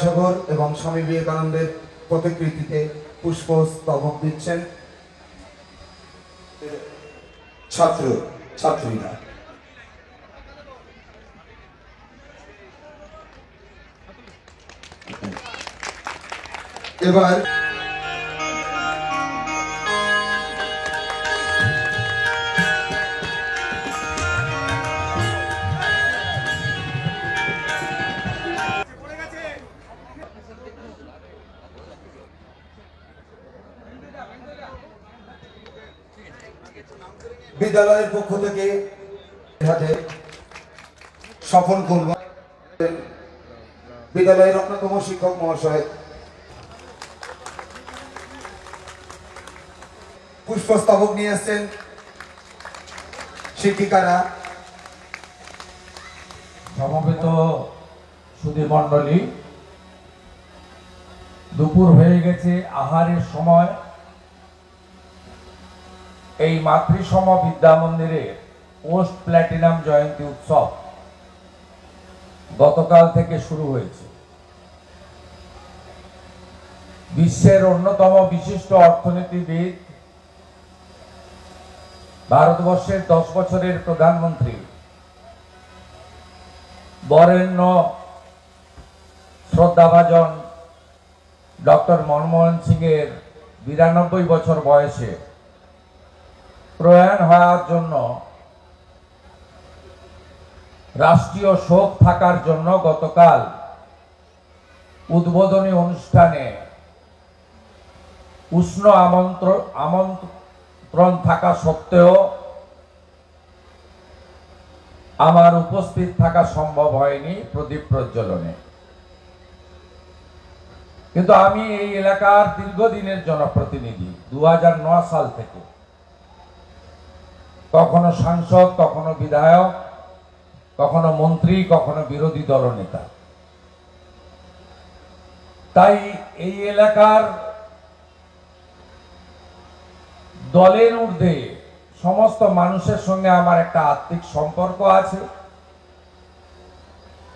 সাগর এবং স্বামী বিবেকানন্দের প্রতিকৃতিতে পুষ্পস্তবক দিচ্ছেন ছাত্রীরা। এবার বিদ্যালয়ের পক্ষ থেকে হাতে সফল করব বিদ্যালয়ের অন্যতম শিক্ষক মহাশয় পুষ্পস্তবক নিয়ে এসেছেন। শিক্ষিকারা, সমবেত সুধী মণ্ডলী, দুপুর হয়ে গেছে, আহারের সময়। এই মাতৃসম বিদ্যা মন্দিরে পোস্ট প্ল্যাটিনাম জয়ন্তী উৎসব গতকাল থেকে শুরু হয়েছে। বিশ্বের অন্যতম বিশিষ্ট অর্থনীতিবিদ, ভারতবর্ষের 10 বছরের প্রধানমন্ত্রী, বরেণ্য শ্রদ্ধাভাজন ডক্টর মনমোহন সিং এর 92 বছর বয়সে প্রয়াণ হওয়ার জন্য রাষ্ট্রীয় শোক থাকার জন্য গতকাল উদ্বোধনী অনুষ্ঠানে উষ্ণ আমন্ত্রণ থাকা সত্ত্বেও আমার উপস্থিত থাকা সম্ভব হয়নি প্রদীপ প্রজ্বলনে। কিন্তু আমি এই এলাকার দীর্ঘদিনের জনপ্রতিনিধি, 2009 সাল থেকে, কখনো সাংসদ, কখনো বিধায়ক, কখনো মন্ত্রী, কখনো বিরোধী দলনেতা। তাই এই এলাকার দলের ঊর্ধ্বে সমস্ত মানুষের সঙ্গে আমার একটা আত্মিক সম্পর্ক আছে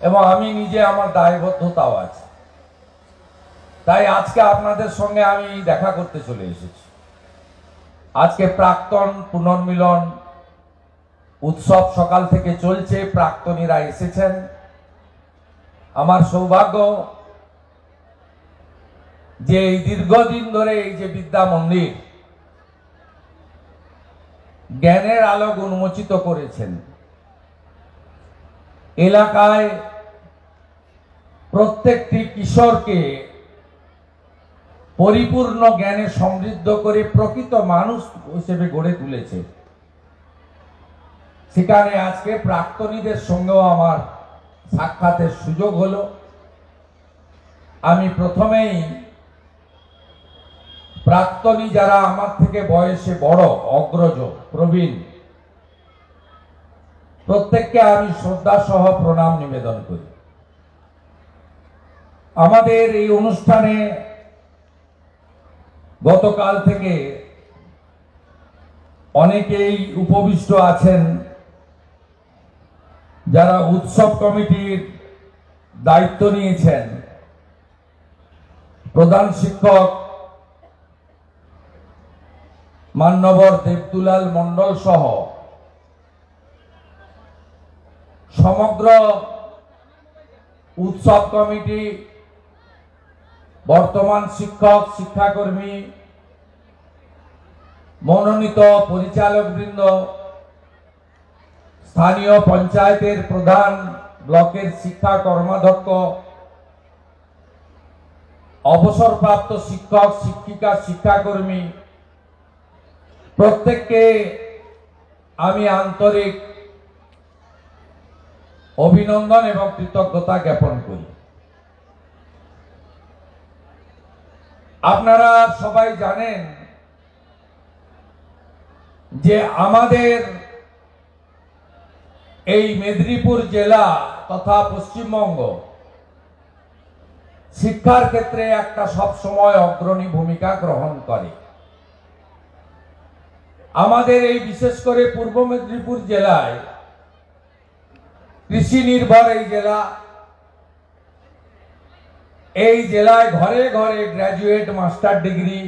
এবং আমি নিজে আমার দায়বদ্ধতাও আছে। তাই আজকে আপনাদের সঙ্গে আমি দেখা করতে চলে এসেছি। আজকে প্রাক্তন পুনর্মিলন উৎসব সকাল থেকে চলছে, প্রাক্তনীরা এসেছেন। আমার সৌভাগ্য যে এই দীর্ঘদিন ধরে এই যে বিদ্যা মন্দির জ্ঞানের আলোক উন্মোচিত করেছেন, এলাকায় প্রত্যেকটি কিশোরকে পরিপূর্ণ জ্ঞানে সমৃদ্ধ করে প্রকৃত মানুষ হিসেবে গড়ে তুলেছে। সেখানে আজকে প্রাক্তনীদের সঙ্গেও আমার সাক্ষাতের সুযোগ হলো। আমি প্রথমেই প্রাক্তনী যারা আমার থেকে বয়সে বড়, অগ্রজ, প্রবীণ, প্রত্যেককে আমি শ্রদ্ধা সহ প্রণাম নিবেদন করি। আমাদের এই অনুষ্ঠানে গতকাল থেকে অনেকেই উপবিষ্ট আছেন যারা উৎসব কমিটির দায়িত্ব নিয়েছেন। প্রধান শিক্ষক মান্যবর দেবদুলাল মণ্ডল সহ সমগ্র উৎসব কমিটি, বর্তমান শিক্ষক, শিক্ষাকর্মী, মনোনীত পরিচালকবৃন্দ, স্থানীয় পঞ্চায়েতের প্রধান, ব্লকের শিক্ষা কর্মাধ্যক্ষ, অবসরপ্রাপ্ত শিক্ষক, শিক্ষিকা, শিক্ষাকর্মী, প্রত্যেককে আমি আন্তরিক অভিনন্দন এবং কৃতজ্ঞতা জ্ঞাপন করি। আপনারা সবাই জানেন যে আমাদের এই মেদিনীপুর জেলা তথা পশ্চিমবঙ্গ শিক্ষার ক্ষেত্রে একটা সবসময় অগ্রণী ভূমিকা গ্রহণ করে। আমাদের এই বিশেষ করে পূর্ব মেদিনীপুর জেলায় কৃষি নির্ভর এই জেলা। এই জেলায় ঘরে ঘরে graduate, master degree,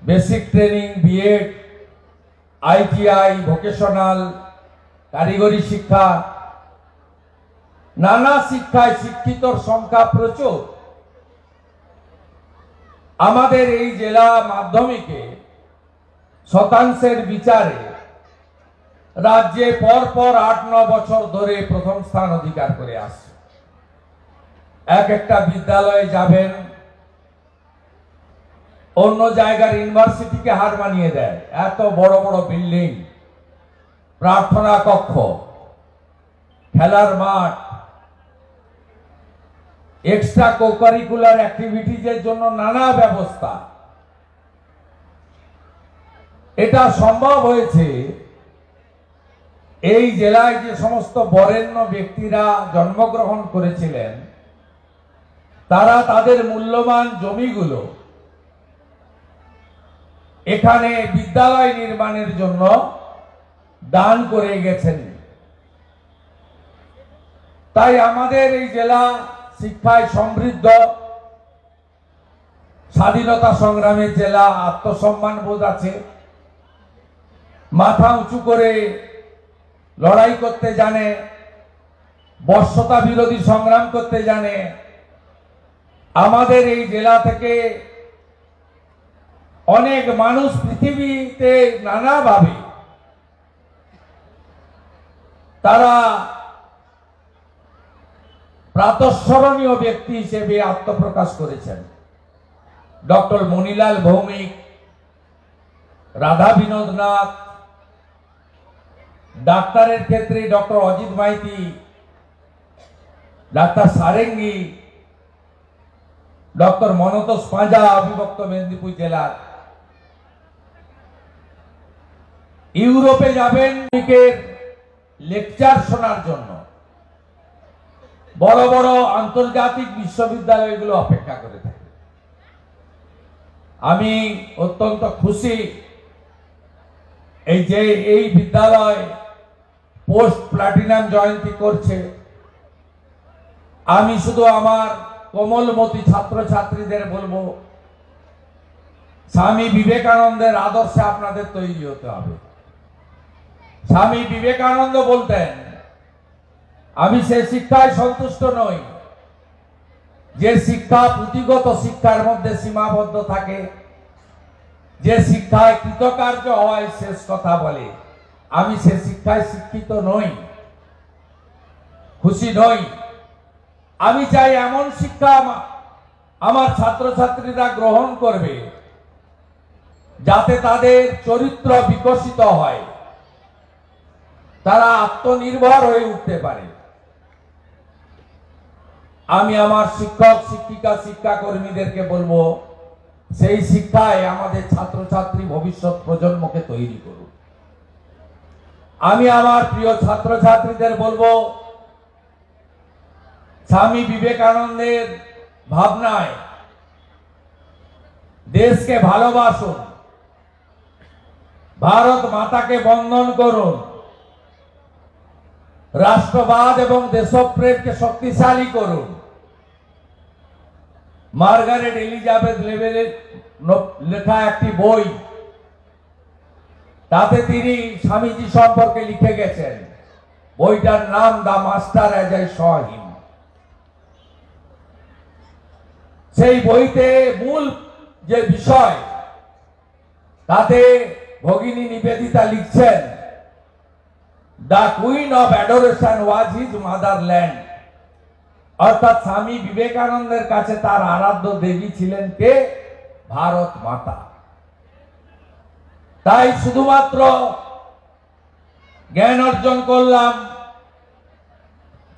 basic training, BEd, ITI, vocational, কারিগরি শিক্ষা, নানা শিক্ষায় শিক্ষিতর সংখ্যা প্রচুর। আমাদের এই জেলা মাধ্যমিকে শতাংশের বিচারে রাজ্যে পরপর ৮-৯ বছর ধরে প্রথম স্থান অধিকার করে আসছে। এক একটা বিদ্যালয়ে যাবেন, অন্য জায়গার ইউনিভার্সিটিকে হার মানিয়ে দেয়। এত বড় বড় বিল্ডিং, প্রার্থনা কক্ষ, খেলার মাঠ, এক্সট্রা কোকারিকুলার অ্যাক্টিভিটিজের জন্য নানা ব্যবস্থা। এটা সম্ভব হয়েছে এই জেলায় যে সমস্ত বরেণ্য ব্যক্তিরা জন্মগ্রহণ করেছিলেন, তারা তাদের মূল্যবান জমিগুলো এখানে বিদ্যালয় নির্মাণের জন্য দান করে গেছেন। তাই আমাদের এই জেলা শিক্ষায় সমৃদ্ধ, স্বাধীনতা সংগ্রামের জেলা, আত্মসম্মান বোধ আছে, মাথা উঁচু করে লড়াই করতে জানে, বর্ষতা বিরোধী সংগ্রাম করতে জানে। আমাদের এই জেলা থেকে অনেক মানুষ পৃথিবীতে নানাভাবে তারা প্রাতঃস্মরণীয় ব্যক্তি হিসেবে আত্মপ্রকাশ করেছেন। ডক্টর মণিলাল ভৌমিক, রাধা বিনোদ নাথ, ডাক্তারের ক্ষেত্রে doctor Ajit Maiti, doctor Sarangi, doctor Monotosh Panja, অবিভক্ত মেদিনীপুর জেলার। ইউরোপে যাবেন লেকচার শোনার জন্য, বড় বড় আন্তর্জাতিক বিশ্ববিদ্যালয়গুলো অপেক্ষা করে থাকে। আমি অত্যন্ত খুশি এই যে এই বিদ্যালয় পোস্ট প্লাটিনাম জয়ন্তী করছে। আমি শুধু আমার কোমলমতি ছাত্রছাত্রীদের বলবো, স্বামী বিবেকানন্দের আদর্শে আপনাদের তৈরি হতে হবে। স্বামী বিবেকানন্দ বলতেন, আমি সে শিক্ষায় সন্তুষ্ট নই যে শিক্ষা পুঁথিগত শিক্ষার মধ্যে সীমাবদ্ধ থাকে, যে শিক্ষায় কৃতকার্য হয় শেষ কথা বলে। আমি সে শিক্ষায় শিক্ষিত নই, খুশি নই। আমি চাই এমন শিক্ষা আমার ছাত্রছাত্রীরা গ্রহণ করবে যাতে তাদের চরিত্র বিকশিত হয়, তারা আত্মনির্ভর হয়ে উঠতে পারে। আমি আমার শিক্ষক, শিক্ষিকা, শিক্ষাকর্মীদেরকে বলবো, সেই শিক্ষায় আমাদের ছাত্রছাত্রী ভবিষ্যৎ প্রজন্মকে তৈরি করুন। আমি আমার প্রিয় ছাত্রছাত্রীদের বলবো, স্বামী বিবেকানন্দের ভাবনায় দেশকে ভালোবাসুন, ভারত মাতাকে বন্দন করুন, রাষ্ট্রবাদ এবং দেশপ্রেমকে শক্তিশালী করুন। মার্গারেট এলিজাবেথ লেভেলের লেখা একটি বই, তাতে তিনি স্বামীজি সম্পর্কে লিখে গেছেন। বইটার নাম the master as I saw him. সেই বইতে মূল যে বিষয়, তাতে ভগিনী নিবেদিতা লিখছেন, the queen of adoration was his motherland. অর্থাৎ স্বামী বিবেকানন্দের কাছে তার আরাধ্য দেবী ছিলেন কে? ভারত মাতা। তাই শুধুমাত্র জ্ঞান অর্জন করলাম,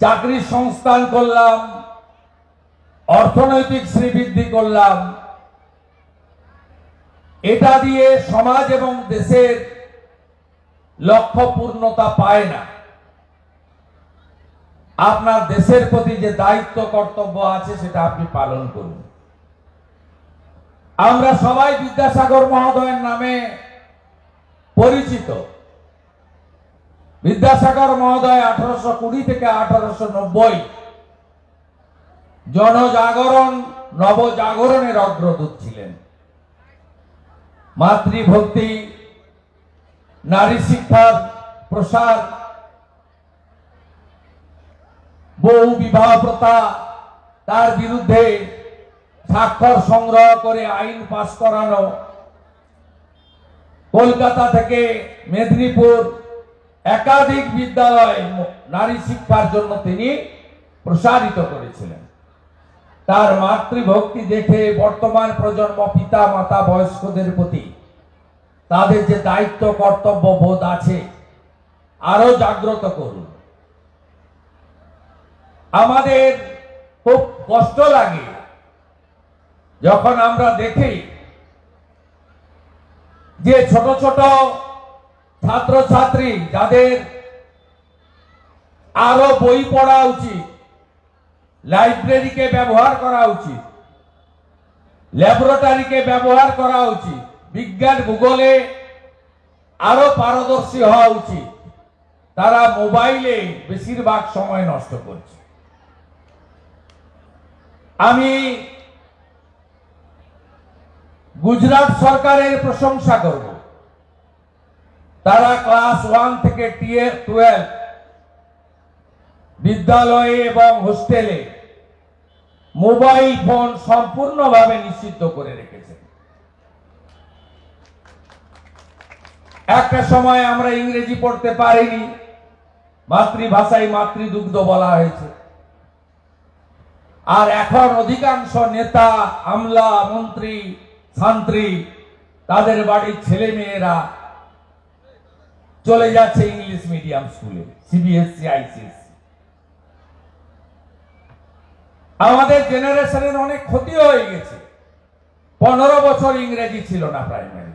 চাকরির সংস্থান করলাম, অর্থনৈতিক শ্রীবৃদ্ধি করলাম, এটা দিয়ে সমাজ এবং দেশের লক্ষ্য পূর্ণতা পায় না। আপনার দেশের প্রতি যে দায়িত্ব কর্তব্য আছে সেটা আপনি পালন করুন। আমরা সবাই বিদ্যাসাগর মহোদয়ের নামে পরিচিত। বিদ্যাসাগর মহোদয় 1820 থেকে 1890 জনজাগরণ নবজাগরণের অগ্রদূত ছিলেন। মাতৃভক্তি, নারী শিক্ষার প্রসার, বহু বিবাহ প্রথা তার বিরুদ্ধে স্বাক্ষর সংগ্রহ করে আইন পাস করানো, কলকাতা থেকে মেদিনীপুর একাধিক বিদ্যালয় নারী শিক্ষার জন্য তিনি প্রসারিত করেছিলেন। তার মাতৃভক্তি দেখে বর্তমান প্রজন্ম পিতা মাতা বয়স্কদের প্রতি তাদের যে দায়িত্ব কর্তব্য বোধ আছে আরো জাগ্রত করুন। আমাদের খুব কষ্ট লাগে যখন আমরা দেখি যে ছোট ছোট ছাত্রছাত্রী যাদের আরো বই পড়া উচিত, লাইব্রেরিকে ব্যবহার করা উচিত, ল্যাবরেটরিকে ব্যবহার করা উচিত, বিজ্ঞান ভূগোলে আরো পারদর্শী হওয়া উচিত, তারা মোবাইলে বেশিরভাগ সময় নষ্ট করছে। আমি গুজরাট সরকারের প্রশংসা করব। তারা ক্লাস 1 থেকে 12 বিদ্যালয়ে এবং হোস্টেলে মোবাইল ফোন সম্পূর্ণভাবে নিষিদ্ধ করে রেখেছেন। একটা সময় আমরা ইংরেজি পড়তে পারিনি, মাতৃভাষায় মাতৃদুগ্ধ বলা হয়েছে। আর এখন অধিকাংশ নেতা, আমলা, মন্ত্রী, ছাত্রী তাদের বাড়ির ছেলে মেয়েরা চলে যাচ্ছে ইংলিশ মিডিয়াম স্কুলে, সিবিএসসি, আইসিএসসি। আমাদের জেনারেশনের অনেক ক্ষতি হয়ে গেছে। 15 বছর ইংরেজি ছিল না প্রাইমারি,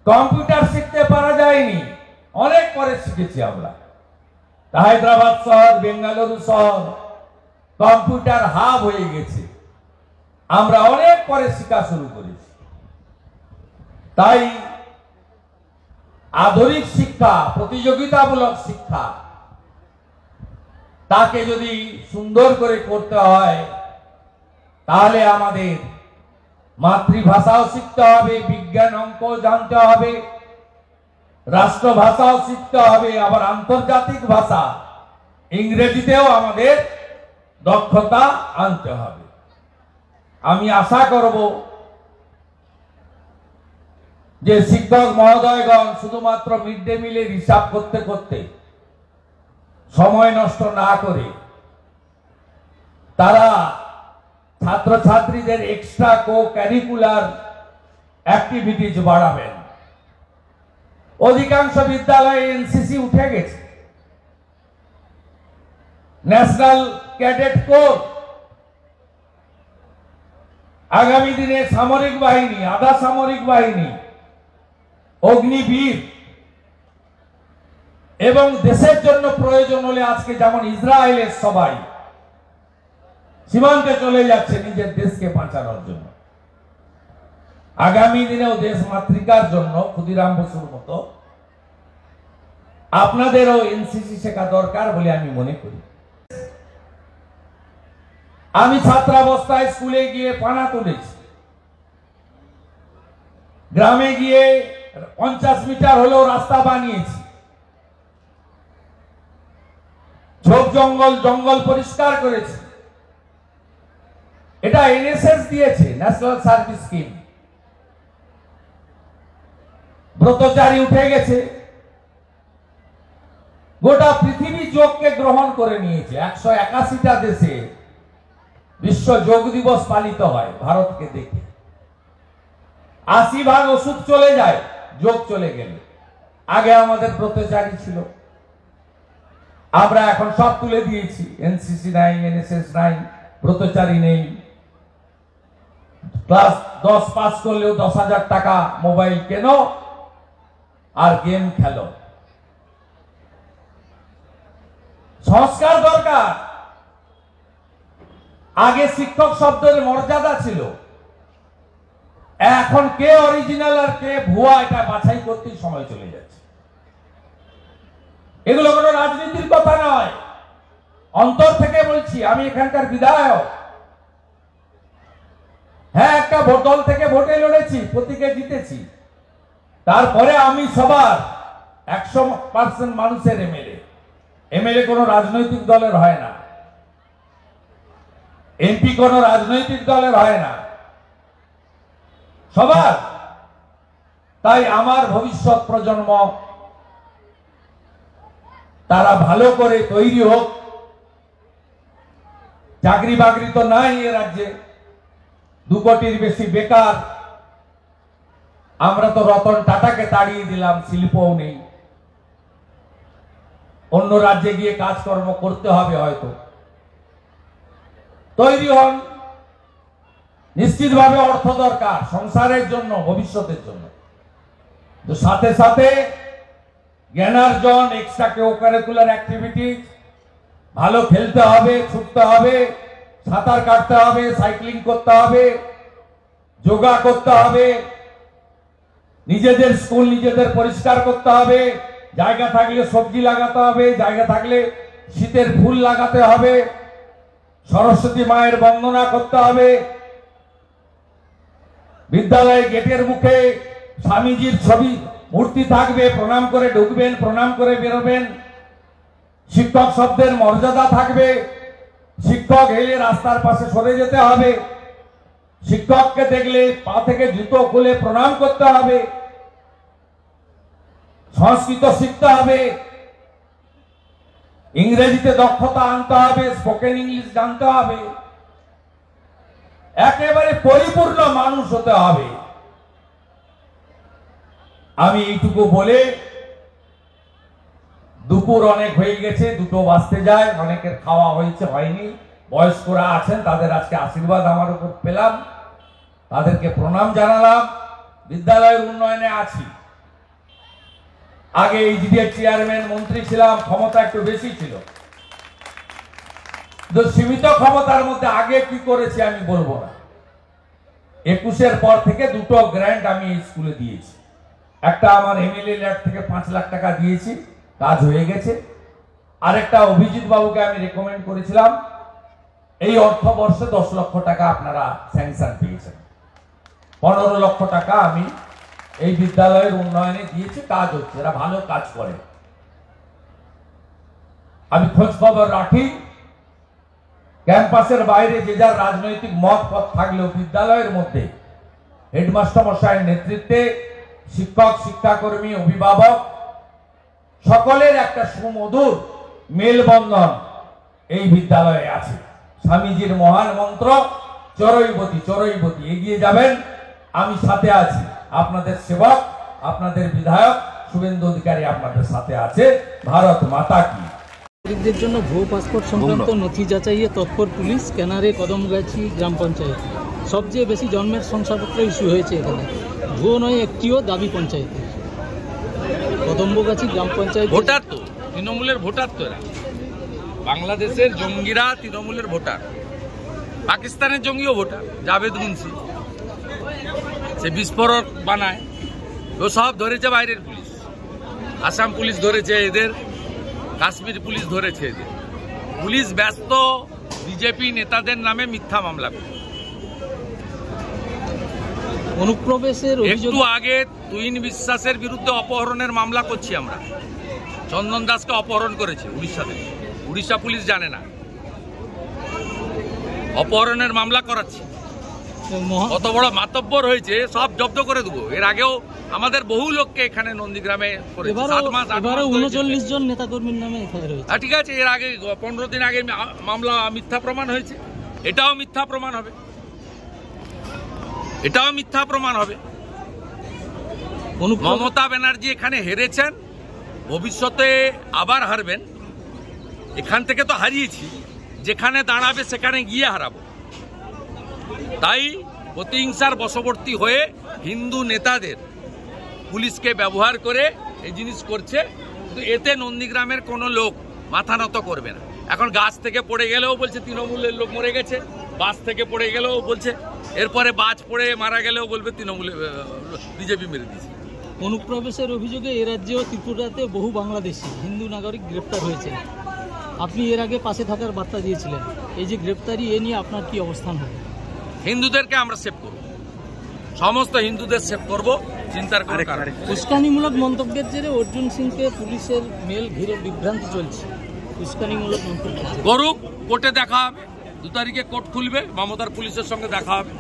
কম্পিউটার শিখতে পারা যায়নি, অনেক পরে শিখেছি আমরা। হায়দ্রাবাদ শহর, বেঙ্গালুরু শহর কম্পিউটার হাব হয়ে গেছে, আমরা অনেক পরে শিক্ষা শুরু করেছি। তাই আধুনিক শিক্ষা, প্রতিযোগিতামূলক শিক্ষা, তাকে যদি সুন্দর করে করতে হয় তাহলে আমাদের মাতৃভাষাও শিখতে হবে, বিজ্ঞান অঙ্ক জানতে হবে, রাষ্ট্রভাষাও শিখতে হবে, আবার আন্তর্জাতিক ভাষা ইংরেজিতেও আমাদের দক্ষতা আনতে হবে। আমি আশা করব যে শিক্ষক মহোদয়গণ শুধুমাত্র মিড ডে মিলের হিসাব করতে করতে সময় নষ্ট না করে তারা ছাত্রছাত্রীদের এক্সট্রা কো ক্যারিকুলার অ্যাক্টিভিটিজ বাড়াবেন। অধিকাংশ বিদ্যালয়ে এনসিসি উঠে গেছে, ন্যাশনাল ক্যাডেট কোর, আগামী দিনে সামরিক বাহিনী, আধা সামরিক বাহিনী, অগ্নিবীর এবং দেশের জন্য প্রয়োজন হলে আজকে যেমন ইসরায়েলের সবাই সীমান্তে চলে যাচ্ছে নিজের দেশকে বাঁচানোর জন্য, আগামী দিনেও দেশ মাতৃকার জন্য ক্ষুদিরাম বসুর মতো আপনাদেরও এনসিসি শেখা দরকার বলে আমি মনে করি। আমি ছাত্রাবস্থায় স্কুলে গিয়ে পানা তুলেছি, গ্রামে গিয়ে 50 মিটার হলেও রাস্তা বানিয়েছি, ঝোপ জঙ্গল পরিষ্কার করেছি। এটা এনএসএস দিয়েছে, ন্যাশনাল সার্ভিস স্কিম। ব্রতচারী উঠে গেছে, গোটা পৃথিবী যোগকে গ্রহণ করে নিয়েছে। 181টা দেশে বিশ্ব যোগ দিবস পালিত হয় ভারতকে দেখে। 80% ওষুধ চলে যায় যোগ চলে গেলে। আগে আমাদের ব্রতচারী ছিল, আমরা এখন সব তুলে দিয়েছি। এনসিসি নাই, এনএসএস নাই, ব্রতচারী নেই। ক্লাস 10 পাস করলেও 10,000 টাকা মোবাইল কেনো আর গেম খেলো। সংস্কার দরকার। আগে শিক্ষক শব্দের মর্যাদা ছিল, এখন কে অরিজিনাল আর কে ভুয়া এটা বাছাই করতেই সময় চলে যাচ্ছে। এগুলো কোনো রাজনীতির কথা নয়, অন্তর থেকে বলছি, আমি এখানকার বিধায়ক। হ্যাঁ, একটা দল থেকে ভোটে লড়েছি, প্রতীকে জিতেছি। তারপরে আমি সবার 100% মানুষের এমএলএ। এমএলএ কোনো রাজনৈতিক দলের হয় না, এমপি কোনো রাজনৈতিক দলের হয় না, সবার। তাই আমার ভবিষ্যৎ প্রজন্ম তারা ভালো করে তৈরি হোক। চাকরি বাকরি তো নাই এ রাজ্যে, 2 কোটির বেশি বেকার। আমরা তো রতন টাটাকে তাড়িয়ে দিলাম, শিল্পও নেই। অন্য রাজ্যে গিয়ে কাজকর্ম করতে হবে হয়তো। তৈরি হন। নিশ্চিতভাবে অর্থ দরকার সংসারের জন্য, ভবিষ্যতের জন্য। তো সাথে সাথে জ্ঞানার্জন, এক্সট্রা কারিকুলার অ্যাক্টিভিটিজ, ভালো খেলতে হবে, ছুটতে হবে, সাঁতার কাটতে হবে, সাইক্লিং করতে হবে, যোগা করতে হবে, নিজেদের স্কুল নিজেদের পরিষ্কার করতে হবে, জায়গা থাকলে সবজি লাগাতে হবে, জায়গা থাকলে শীতের ফুল লাগাতে হবে, সরস্বতী মায়ের বন্দনা করতে হবে, বিদ্যালয়ের গেটের মুখে স্বামীজির ছবি মূর্তি থাকবে, প্রণাম করে ঢুকবেন, প্রণাম করে বেরোবেন। শিক্ষক শব্দের মর্যাদা থাকবে, শিক্ষক এলে রাস্তার পাশে সরে যেতে হবে, শিক্ষককে দেখলে পা থেকে জুতো খুলে প্রণাম করতে হবে, সংস্কৃত শিখতে হবে, ইংরেজিতে দক্ষতা আনতে হবে, স্পোকেন ইংলিশ জানতে হবে, একেবারে পরিপূর্ণ মানুষ হতে হবে। আমি এইটুকু বলে, দুপুর অনেক হয়ে গেছে, 2টো বাজতে যায়, অনেকের খাওয়া হয়েছে হয়নি, বয়স্করা আছেন, তাদের আজকে আশীর্বাদ আমার উপর পেলাম, তাদেরকে প্রণাম জানালাম। বিদ্যালয়ের উন্নয়নে আছি। আগে এইচডিএর চেয়ারম্যান, মন্ত্রী ছিলাম, ক্ষমতা একটু বেশি ছিল। তো সীমিত ক্ষমতার মধ্যে আগে কি করেছি আমি বলবো না। 21-এর পর থেকে 2টো গ্র্যান্ট আমি এই স্কুলে দিয়েছি। একটা আমার এমএলএ ল্যাড থেকে 5 লাখ টাকা দিয়েছি, কাজ হয়ে গেছে। আরেকটা অভিজিৎ বাবুকে আমি রেকমেন্ড করেছিলাম, এই অর্থবর্ষে 10 লক্ষ টাকা আপনারা স্যাংশন পেয়েছেন। 15 লক্ষ টাকা আমি এই বিদ্যালয়ের উন্নয়নে দিয়েছি, কাজ হচ্ছে, এরা ভালো কাজ করে। আমি খোঁজ খবর রাখি, ক্যাম্পাসের বাইরে যে যার রাজনৈতিক মত পথ থাকলেও বিদ্যালয়ের মধ্যে হেডমাস্টার মশাইয়ের নেতৃত্বে শিক্ষক, শিক্ষাকর্মী, অভিভাবক সকলের একটা সুমধুর মেলবন্ধন এই বিদ্যালয়ে আছে। স্বামীজির মহান মন্ত্র চরৈবতী চরৈবতী, এগিয়ে যাবেন, আমি সাথে আছি। আপনাদের সেবক, আপনাদের বিধায়ক শুভেন্দু অধিকারী আপনাদের সাথে আছে। ভারত মাতা কি। নাগরিকদের জন্য ভুয়ো পাসপোর্ট সংক্রান্ত নথি যাচাইয়ে তৎপর পুলিশ। ক্যানারে কদমগাছি গ্রাম পঞ্চায়েত সবচেয়ে বেশি জন্মের শংসাপত্র ইস্যু হয়েছে এখানে। ভুয়ো নয় একটিও দাবি পঞ্চায়েতের। কদমগাছি গ্রাম পঞ্চায়েত ভোটার তো তৃণমূলের ভোটার, তো এরা বাংলাদেশের জঙ্গিরা তৃণমূলের ভোটার, পাকিস্তানের জঙ্গিও ভোটার। জাভেদ মুন্সি সে বিস্ফোরক বানায়, ও সব ধরেছে বাইরের পুলিশ। আসাম পুলিশ ধরেছে এদের, কাশ্মীর পুলিশ ধরেছে এদের। পুলিশ ব্যস্ত বিজেপি নেতাদের নামে মিথ্যা মামলা করে। অনুপ্রবেশের অভিযোগ। একটু আগে তুহিন বিশ্বাসের বিরুদ্ধে অপহরণের মামলা করছি আমরা। চন্দন দাসকে অপহরণ করেছে উড়িষ্যা থেকে, উড়িষ্যা পুলিশ জানে না, অপহরণের মামলা করাচ্ছি। কত বড় মাতব্বর হয়েছে, সব জব্দ করে দেবো। এর আগেও আমাদের বহু লোককে এখানে নন্দীগ্রামে করেছে। 7 মাস 8 মাস 39 জন নেতাকর্মীর নামে এফআইআর হয়েছে। ঠিক আছে, এর আগে 15 দিন আগে মামলা মিথ্যা প্রমাণ হয়েছে, এটাও মিথ্যা প্রমাণ হবে, এটাও মিথ্যা প্রমাণ হবে। মমতা ব্যানার্জি এখানে হেরেছেন, ভবিষ্যতে আবার হারবেন। এখান থেকে তো হারিয়েছি, যেখানে দাঁড়াবে সেখানে গিয়ে হারাবো। তাই প্রতিহিংসার বশবর্তী হয়ে হিন্দু নেতাদের পুলিশকে ব্যবহার করে এই জিনিস করছে। কিন্তু এতে নন্দীগ্রামের কোনো লোক মাথা নত করবে না। এখন গাছ থেকে পড়ে গেলেও বলছে তৃণমূলের লোক মরে গেছে, বাস থেকে পড়ে গেলেও বলছে, এরপরে বাজ পড়ে মারা গেলেও বলবে তৃণমূলে বিজেপি মেরে দিয়েছে। অনুপ্রবেশের অভিযোগে এ রাজ্যেও ত্রিপুরাতে বহু বাংলাদেশি হিন্দু নাগরিক গ্রেপ্তার হয়েছে। আপনি এর আগে পাশে থাকার বার্তা দিয়েছিলেন, এই যে গ্রেপ্তারি, এ নিয়ে আপনার কি অবস্থান হবে? হিন্দুদেরকে আমরা সেভ করব, সমস্ত হিন্দুদের সেভ করব, চিন্তার কোনো কারণ নেই। উস্কানিমূলক মন্তব্যের জেরে অর্জুন সিংকে পুলিশের মেল ঘিরে বিভ্রান্তি চলছে। উস্কানিমূলক মন্তব্য করুক, কোর্টে দেখা হবে, 2 তারিখে কোর্ট খুলবে, মমতার পুলিশের সঙ্গে দেখা হবে।